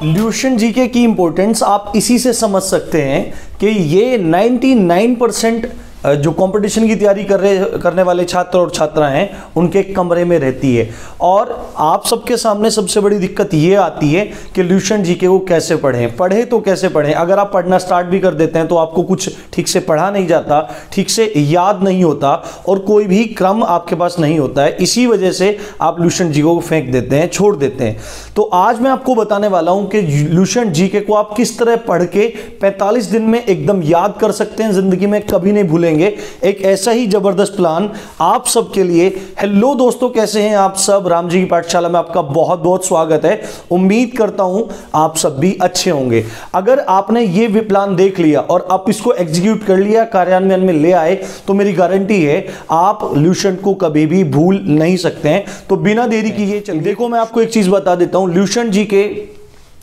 ल्यूशन GK की importance आप इसी से समझ सकते हैं कि ये 99% जो कंपटीशन की तैयारी करने वाले छात्र और छात्रा हैं उनके कमरे में रहती है। और आप सबके सामने सबसे बड़ी दिक्कत ये आती है कि ल्यूशन जीके को कैसे पढ़ें तो कैसे पढ़ें। अगर आप पढ़ना स्टार्ट भी कर देते हैं तो आपको कुछ ठीक से पढ़ा नहीं जाता, ठीक से याद नहीं होता और कोई भी क्रम आपके पास नहीं होता है। इसी वजह से आप ल्यूशन जीके को फेंक देते हैं, छोड़ देते हैं। तो आज मैं आपको बताने वाला हूं कि ल्यूशन जीके को आप किस तरह पढ़ के 45 दिन में एकदम याद कर सकते हैं, जिंदगी में कभी नहीं भूलेंगे। एक ऐसा ही जबरदस्त प्लान आप सबके लिए। हेलो दोस्तों, कैसे हैं आप सब? राम जी की पाठशाला में आपका बहुत बहुत स्वागत है। उम्मीद करता हूं आप सब भी अच्छे होंगे। अगर आपने ये प्लान देख लिया और आप इसको एग्जीक्यूट कर लिया, कार्यान्वयन में ले आए, तो मेरी गारंटी है आप ल्यूशन को कभी भी भूल नहीं सकते हैं। तो बिना देरी किए चलिए, देखो मैं आपको एक चीज बता देता हूं। ल्यूशन जी के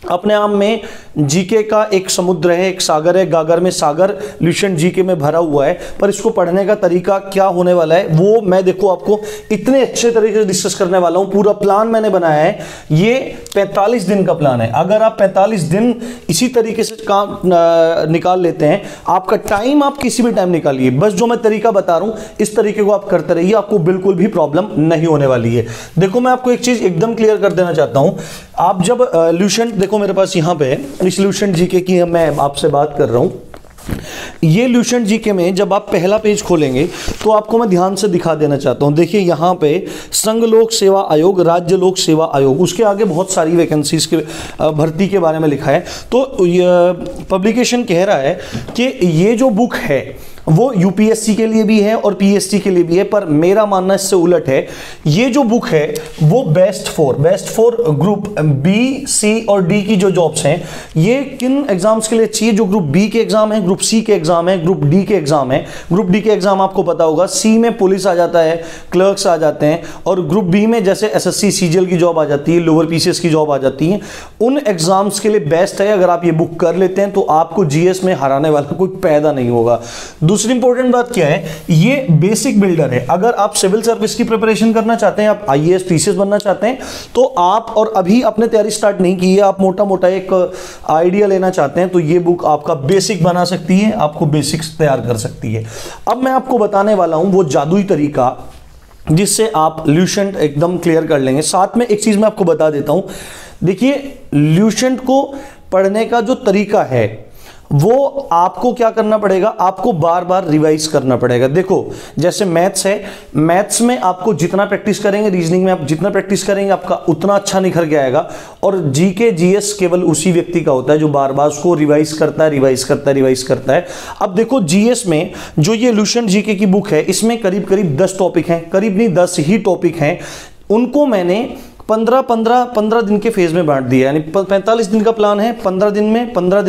अपने आप में जीके का एक समुद्र है, एक सागर है। गागर में सागर ल्यूशन जीके में भरा हुआ है। पर इसको पढ़ने का तरीका क्या होने वाला है वो मैं देखो आपको इतने अच्छे तरीके से डिस्कस करने वाला हूं। पूरा प्लान मैंने बनाया है, ये 45 दिन का प्लान है। अगर आप 45 दिन इसी तरीके से काम निकाल लेते हैं, आपका टाइम आप किसी भी टाइम निकालिए, बस जो मैं तरीका बता रहा हूं इस तरीके को आप करते रहिए, आपको बिल्कुल भी प्रॉब्लम नहीं होने वाली है। देखो मैं आपको एक चीज एकदम क्लियर कर देना चाहता हूं। आप जब ल्यूशन देखो मेरे पास यहां पे इस ल्यूशन जीके की मैं आपसे बात कर रहा हूं। ये ल्यूशन जीके में जब आप पहला पेज खोलेंगे तो आपको मैं ध्यान से दिखा देना चाहता हूं। देखिए यहां पे संघ लोक सेवा आयोग, राज्य लोक सेवा आयोग, उसके आगे बहुत सारी वैकेंसीज के भर्ती के बारे में लिखा है। तो पब्लिकेशन कह रहा है कि ये जो बुक है वो यूपीएससी के लिए भी है और पीएससी के लिए भी है, पर मेरा मानना इससे उलट है। ये जो बुक है वो बेस्ट फॉर ग्रुप बी, सी और डी की जो जॉब्स हैं, ये किन एग्जाम्स के लिए चाहिए? जो ग्रुप बी के एग्जाम है, ग्रुप सी के एग्जाम है, ग्रुप डी के एग्जाम है। ग्रुप डी के एग्जाम आपको पता होगा, सी में पुलिस आ जाता है, क्लर्क्स आ जाते हैं, और ग्रुप बी में जैसे एसएससी सीजीएल की जॉब आ जाती है, लोअर पीसीएस की जॉब आ जाती है। उन एग्जाम्स के लिए बेस्ट है। अगर आप ये बुक कर लेते हैं तो आपको जीएस में हराने वाला कोई पैदा नहीं होगा। दूसरी इंपॉर्टेंट बात क्या है, ये बेसिक बिल्डर है। अगर आप सिविल सर्विस की प्रिपरेशन करना चाहते हैं, आप आईएएस पीसीएस बनना चाहते हैं, तो आप और अभी अपने तैयारी स्टार्ट नहीं की है, आप मोटा मोटा एक आइडिया लेना चाहते हैं, तो ये बुक आपका बेसिक बना सकती है, आपको बेसिक्स तैयार कर सकती है। अब मैं आपको बताने वाला हूं वो जादुई तरीका जिससे आप ल्यूशन एकदम क्लियर कर लेंगे। साथ में एक चीज मैं आपको बता देता हूं। देखिए ल्यूशन को पढ़ने का जो तरीका है वो आपको क्या करना पड़ेगा, आपको बार बार रिवाइज करना पड़ेगा। देखो जैसे मैथ्स है, मैथ्स में आपको जितना प्रैक्टिस करेंगे, रीजनिंग में आप जितना प्रैक्टिस करेंगे, आपका उतना अच्छा निखर के आएगा। और जीके जीएस केवल उसी व्यक्ति का होता है जो बार बार उसको रिवाइज करता है। अब देखो जीएस में जो ये ल्यूशन जीके की बुक है, इसमें करीब करीब 10 टॉपिक हैं, करीब नहीं 10 ही टॉपिक हैं। उनको मैंने 15 दिन के फेज में बांट दिया, यानी 45 दिन का प्लान है, 15 दिन में 15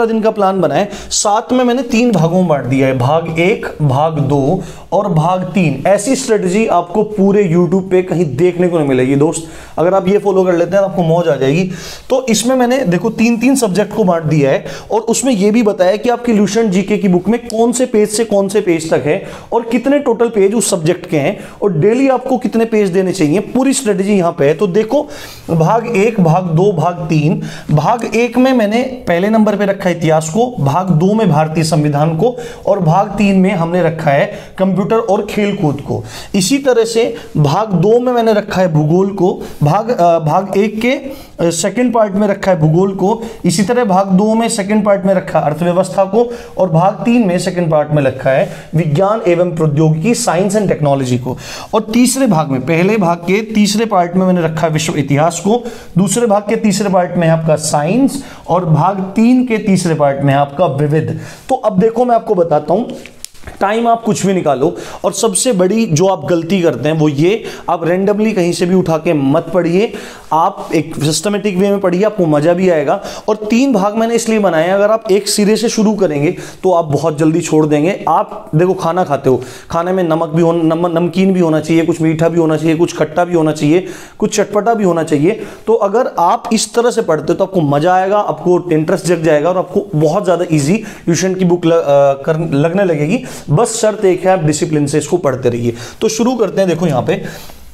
दिन का प्लान बना है। साथ में मैंने 3 भागों में बांट दिया है, भाग 1, भाग 2 और भाग 3। ऐसी स्ट्रेटजी आपको पूरे यूट्यूब पे कहीं देखने को नहीं मिलेगी दोस्त। अगर आप ये फॉलो कर लेते हैं आपको मौज आ जाएगी। तो इसमें मैंने देखो 3 सब्जेक्ट को बांट दिया है, और उसमें यह भी बताया कि आपकी ल्यूशन जीके की बुक में कौन से पेज से कौन से पेज तक है और कितने टोटल पेज उस सब्जेक्ट के हैं, और डेली आपको कितने पेज देने चाहिए। पूरी स्ट्रेटजी यहां पे है। तो देखो भाग 1, भाग 2, भाग 3। भाग 1 में मैंने पहले नंबर पे रखा है इतिहास को, भाग 2 में भारतीय संविधान को, और भाग 3 में हमने रखा है कंप्यूटर और खेलकूद को। इसी तरह से भाग 2 में मैंने रखा है भूगोल को, भाग 1 के सेकंड पार्ट में रखा है भूगोल को। इसी तरह भाग 2 में सेकंड पार्ट में रखा अर्थव्यवस्था को, और भाग 3 में सेकंड पार्ट में रखा है विज्ञान एवं प्रौद्योगिकी, साइंस एंड टेक्नोलॉजी को। और तीसरे भाग में, पहले भाग के तीसरे पार्ट में मैंने रखा विश्व इतिहास को, दूसरे भाग के तीसरे पार्ट में है आपका साइंस, और भाग 3 के तीसरे पार्ट में है आपका विविध। तो अब देखो मैं आपको बताता हूं, टाइम आप कुछ भी निकालो, और सबसे बड़ी जो आप गलती करते हैं वो ये, आप रैंडमली कहीं से भी उठा के मत पढ़िए, आप एक सिस्टमेटिक वे में पढ़िए, आपको मजा भी आएगा। और 3 भाग मैंने इसलिए बनाए, अगर आप एक सिरे से शुरू करेंगे तो आप बहुत जल्दी छोड़ देंगे। आप देखो खाना खाते हो, खाने में नमक भी नमकीन भी होना चाहिए, कुछ मीठा भी होना चाहिए, कुछ खट्टा भी होना चाहिए, कुछ चटपटा भी होना चाहिए। तो अगर आप इस तरह से पढ़ते हो तो आपको मजा आएगा, आपको इंटरेस्ट जग जाएगा, और आपको बहुत ज्यादा ईजी ट्यूशन की बुक लगने लगेगी। बस शर्त एक है, आप डिसिप्लिन से इसको पढ़ते रहिए। तो शुरू करते हैं। देखो यहां पे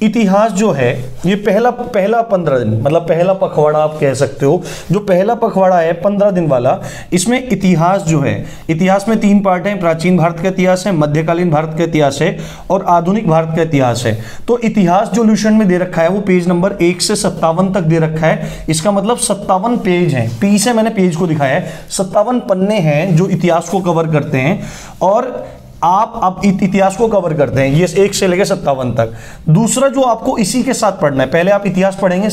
इतिहास जो है ये पहला 15 दिन, मतलब पहला पखवाड़ा आप कह सकते हो। जो पहला पखवाड़ा है 15 दिन वाला, इसमें इतिहास जो है, इतिहास में 3 पार्ट हैं। प्राचीन भारत का इतिहास है, मध्यकालीन भारत का इतिहास है और आधुनिक भारत का इतिहास है। तो इतिहास जो ल्यूशन में दे रखा है वो पेज नंबर 1 से 57 तक दे रखा है। इसका मतलब 57 पेज हैं। पी से मैंने पेज को दिखाया है, 57 पन्ने हैं जो इतिहास को कवर करते हैं। और आप अब इतिहास को कवर करते हैं ये 1 से लेकर 57 तक। दूसरा जो आपको इसी के साथ पढ़ना है, पहले आप इतिहास पढ़ेंगे,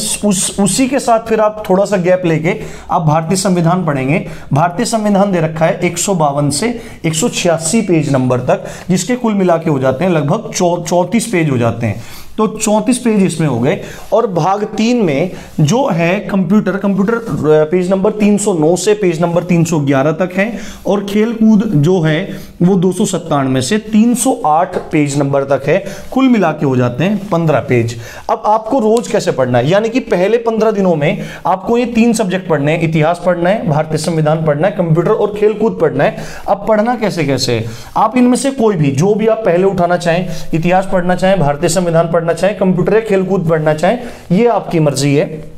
उसी के साथ फिर आप थोड़ा सा गैप लेके आप भारतीय संविधान पढ़ेंगे। भारतीय संविधान दे रखा है 152 से 186 पेज नंबर तक, जिसके कुल मिला के हो जाते हैं लगभग 34 पेज हो जाते हैं। तो 34 पेज इसमें हो गए। और भाग 3 में जो है कंप्यूटर पेज नंबर 309 से पेज नंबर 311 तक है। और खेल कूद जो है वो 297 से 308 पेज नंबर तक है। कुल मिला के हो जाते हैं 15 पेज। अब आपको रोज कैसे पढ़ना है, यानी कि पहले 15 दिनों में आपको ये 3 सब्जेक्ट पढ़ने हैं, इतिहास पढ़ना है, भारतीय संविधान पढ़ना है, कंप्यूटर और खेल कूद पढ़ना है। अब पढ़ना कैसे कैसे, आप इनमें से कोई भी जो भी आप पहले उठाना चाहें, इतिहास पढ़ना चाहें, भारतीय संविधान पढ़ना चाहें, कंप्यूटर या खेलकूद पढ़ना चाहें, ये आपकी मर्जी है।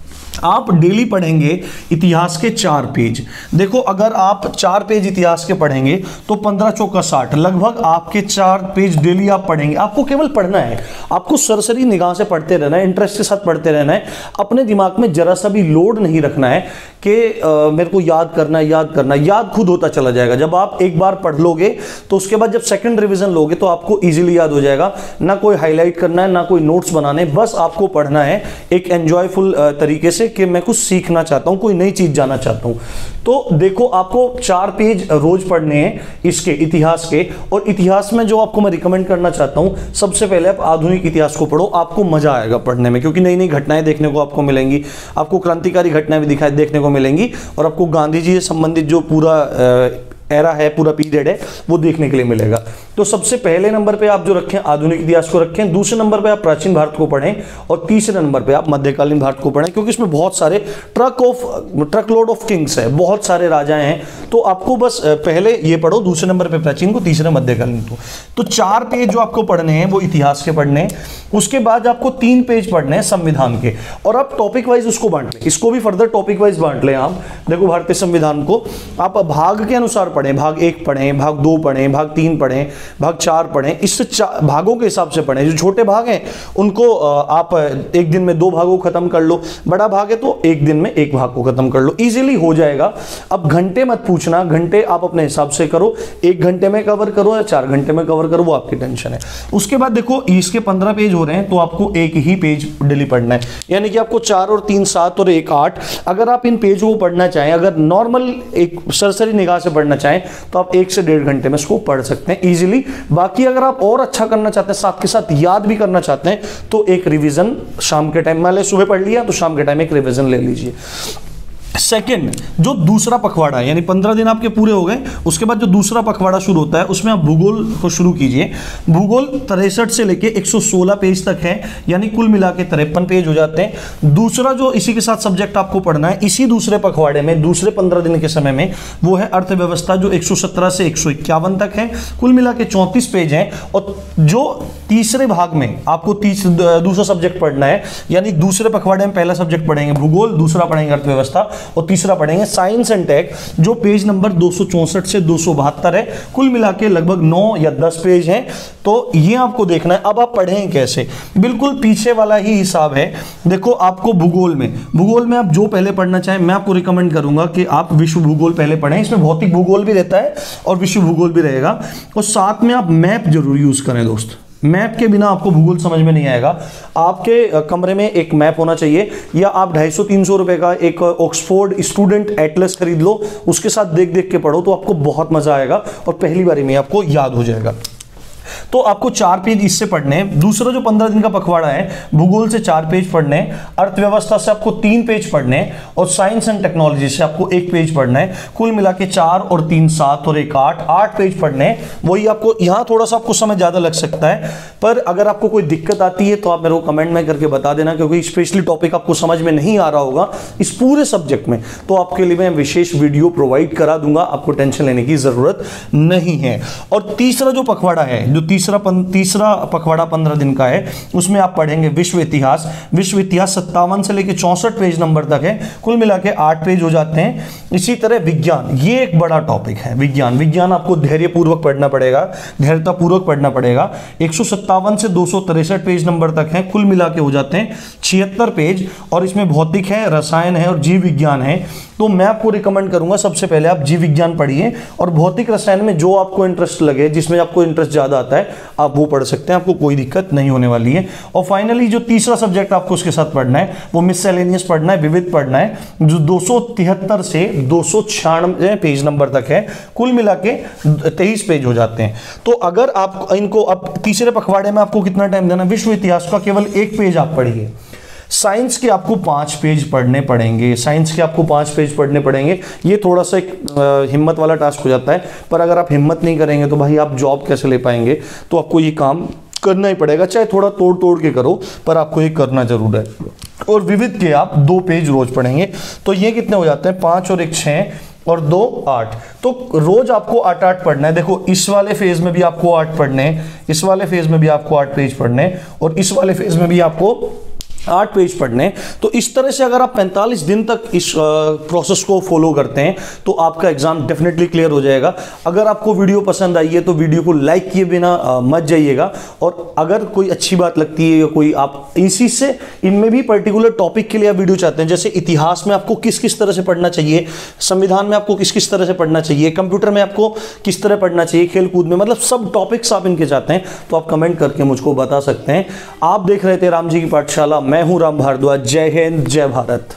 आप डेली पढ़ेंगे इतिहास के 4 पेज। देखो अगर आप 4 पेज इतिहास के पढ़ेंगे तो 15 चौका 60, लगभग आपके 4 पेज डेली आप पढ़ेंगे। आपको केवल पढ़ना है, आपको सरसरी निगाह से पढ़ते रहना है, इंटरेस्ट के साथ पढ़ते रहना है। अपने दिमाग में जरा सा भी लोड नहीं रखना है कि मेरे को याद करना है, याद खुद होता चला जाएगा। जब आप एक बार पढ़ लोगे तो उसके बाद जब सेकंड रिवीजन लोगे तो आपको इजीली याद हो जाएगा। ना कोई हाईलाइट करना है, ना कोई नोट्स बनाने, बस आपको पढ़ना है एक एंजॉयफुल तरीके से कि मैं कुछ सीखना चाहता हूं, कोई नई चीज जाना चाहता हूं। तो देखो आपको 4 पेज रोज पढ़ने हैं इसके इतिहास के। और इतिहास में जो आपको मैं रिकमेंड करना चाहता हूं, सबसे पहले आप आधुनिक इतिहास को पढ़ो, आपको मजा आएगा पढ़ने में, क्योंकि नई नई घटनाएं देखने को आपको मिलेंगी, आपको क्रांतिकारी घटनाएं भी देखने को मिलेंगी और आपको गांधी जी से संबंधित जो पूरा एरा है, पूरा पीरियड है, वो देखने के लिए मिलेगा। तो सबसे पहले नंबर पे आप जो रखें आधुनिक इतिहास को रखें, दूसरे नंबर पे आप प्राचीन भारत को पढ़ें और तीसरे नंबर पे आप मध्यकालीन भारत को पढ़ें, क्योंकि इसमें बहुत सारे ट्रक लोड ऑफ किंग्स है, बहुत सारे राजाएं हैं। तो आपको बस पहले ये पढ़ो, दूसरे नंबर पे प्राचीन को, तीसरे मध्यकालीन को। तो 4 पेज जो आपको पढ़ने हैं वो इतिहास के पढ़ने हैं। उसके बाद आपको 3 पेज पढ़ने हैं संविधान के, और आप टॉपिक वाइज उसको बांट लें, इसको भी फर्दर टॉपिक वाइज बांट लें। आप देखो भारतीय संविधान को आप भाग के अनुसार पढ़ें, भाग 1 पढ़ें, भाग 2 पढ़ें, भाग 3 पढ़ें, भाग 4 पढ़ें, इससे भागों के हिसाब से पढ़ें। जो छोटे भाग हैं उनको आप एक दिन में 2 भागों को खत्म कर लो, बड़ा भाग है तो एक दिन में 1 भाग को खत्म कर लो, इजीली हो जाएगा। अब घंटे मत पूछना, घंटे आप अपने हिसाब से करो, 1 घंटे में कवर करो या 4 घंटे में कवर करो, वो आपकी टेंशन है। उसके बाद देखो इसके 15 पेज हो रहे हैं, तो आपको एक ही पेज डेली पढ़ना है, यानी कि आपको 4 और 3 7 और 1 8। अगर आप इन पेजों को पढ़ना चाहें, अगर नॉर्मल एक सरसरी निगाह से पढ़ना चाहें, तो आप 1 से 1.5 घंटे में इसको पढ़ सकते हैं इजीली। बाकी अगर आप और अच्छा करना चाहते हैं, साथ के साथ याद भी करना चाहते हैं, तो एक रिवीजन शाम के टाइम, मान ले सुबह पढ़ लिया तो शाम के टाइम एक रिवीजन ले लीजिए। सेकंड, जो दूसरा पखवाड़ा है, यानी 15 दिन आपके पूरे हो गए, उसके बाद जो दूसरा पखवाड़ा शुरू होता है उसमें आप भूगोल को शुरू कीजिए। भूगोल 63 से लेके 116 पेज तक है, यानी कुल मिला के 53 पेज हो जाते हैं। दूसरा जो इसी के साथ सब्जेक्ट आपको पढ़ना है इसी दूसरे पखवाड़े में, दूसरे 15 दिन के समय में, वो है अर्थव्यवस्था, जो 117 से 151 तक है, कुल मिला के 34 पेज हैं। और जो तीसरे भाग में आपको दूसरा सब्जेक्ट पढ़ना है, यानी दूसरे पखवाड़े में पहला सब्जेक्ट पढ़ेंगे भूगोल, दूसरा पढ़ेंगे अर्थव्यवस्था और तीसरा पढ़ेंगे साइंस एंड टेक, जो पेज नंबर 264 से 272 है, कुल मिला के लगभग 9 या 10 पेज हैं। तो ये आपको देखना है। अब आप पढ़ें कैसे, बिल्कुल पीछे वाला ही हिसाब है। देखो आपको भूगोल में आप जो पहले पढ़ना चाहें, मैं आपको रिकमेंड करूंगा कि आप विश्व भूगोल पहले पढ़ें। इसमें भौतिक भूगोल भी रहता है और विश्व भूगोल भी रहेगा, और साथ में आप मैप जरूर यूज करें दोस्त। मैप के बिना आपको भूगोल समझ में नहीं आएगा। आपके कमरे में एक मैप होना चाहिए, या आप 250-300 रुपए का एक ऑक्सफोर्ड स्टूडेंट एटलस खरीद लो, उसके साथ देख देख के पढ़ो, तो आपको बहुत मजा आएगा और पहली बारी में आपको याद हो जाएगा। तो आपको 4 पेज इससे पढ़ने हैं। दूसरा जो 15 दिन का पखवाड़ा है, भूगोल से 4 पेज पढ़ने हैं, अर्थव्यवस्था से आपको 3 पेज पढ़ने हैं, और साइंस एंड टेक्नोलॉजी से आपको 1 पेज पढ़ना है। कुल मिला के 4 और 3 7 और 1 8 पेज पढ़ने हैं। वही आपको यहाँ थोड़ा सा आपको समय ज्यादा लग सकता है, पर अगर आपको कोई दिक्कत आती है तो आप मेरे को कमेंट में करके बता देना, क्योंकि स्पेशली टॉपिक आपको समझ में नहीं आ रहा होगा इस पूरे सब्जेक्ट में, तो आपके लिए मैं विशेष वीडियो प्रोवाइड करा दूंगा, आपको टेंशन लेने की जरूरत नहीं है। और तीसरा जो पखवाड़ा है, जो तीसरा पखवाड़ा 15 दिन का है, उसमें आप पढ़ेंगे विश्व इतिहास। विश्व इतिहास 57 से लेकर 64 पेज नंबर तक है, कुल मिला के 8 पेज हो जाते हैं। इसी तरह विज्ञान, ये एक बड़ा टॉपिक है। विज्ञान आपको धैर्यपूर्वक पढ़ना पड़ेगा, धैर्यतापूर्वक पढ़ना पड़ेगा। 157 से 263 पेज नंबर तक है, कुल मिला के हो जाते हैं 76 पेज। और इसमें भौतिक है, रसायन है और जीव विज्ञान है। तो मैं आपको रिकमेंड करूंगा सबसे पहले आप जीव विज्ञान पढ़िए, और भौतिक रसायन में जो आपको इंटरेस्ट लगे, जिसमें आपको इंटरेस्ट ज़्यादा आता है, आप वो पढ़ सकते हैं, आपको कोई दिक्कत नहीं होने वाली है। और फाइनली जो तीसरा सब्जेक्ट आपको उसके साथ पढ़ना है वो मिससेलेनियस पढ़ना है, विविध पढ़ना है, जो 273 से 296 पेज नंबर तक है, कुल मिला के 23 पेज हो जाते हैं। तो अगर आप इनको, अब तीसरे पखवाड़े में आपको कितना टाइम देना, विश्व इतिहास का केवल 1 पेज आप पढ़िए। साइंस के आपको 5 पेज पढ़ने पड़ेंगे, साइंस के आपको 5 पेज पढ़ने पड़ेंगे। ये थोड़ा सा एक हिम्मत वाला टास्क हो जाता है, पर अगर आप हिम्मत नहीं करेंगे तो भाई आप जॉब कैसे ले पाएंगे। तो आपको ये काम करना ही पड़ेगा, चाहे थोड़ा तोड़ तोड़ के करो, पर आपको ये करना जरूर है। और विविध के आप 2 पेज रोज पढ़ेंगे। तो ये कितने हो जाते हैं, 5 और 1 6 और 2 8। तो रोज आपको 8 पढ़ना है। देखो इस वाले फेज में भी आपको 8 पढ़ने हैं, इस वाले फेज में भी आपको 8 पेज पढ़ने हैं, और इस वाले फेज में भी आपको 8 पेज पढ़ने। तो इस तरह से अगर आप 45 दिन तक इस प्रोसेस को फॉलो करते हैं तो आपका एग्जाम डेफिनेटली क्लियर हो जाएगा। अगर आपको वीडियो पसंद आई है तो वीडियो को लाइक किए बिना मत जाइएगा। और अगर कोई अच्छी बात लगती है या कोई आप इसी से इनमें भी पर्टिकुलर टॉपिक के लिए आप वीडियो चाहते हैं, जैसे इतिहास में आपको किस किस तरह से पढ़ना चाहिए, संविधान में आपको किस किस तरह से पढ़ना चाहिए, कंप्यूटर में आपको किस तरह पढ़ना चाहिए, खेलकूद में, मतलब सब टॉपिक्स आप इनके चाहते हैं तो आप कमेंट करके मुझको बता सकते हैं। आप देख रहे थे राम जी की पाठशाला, मैं हूं राम भारद्वाज। जय हिंद, जय भारत।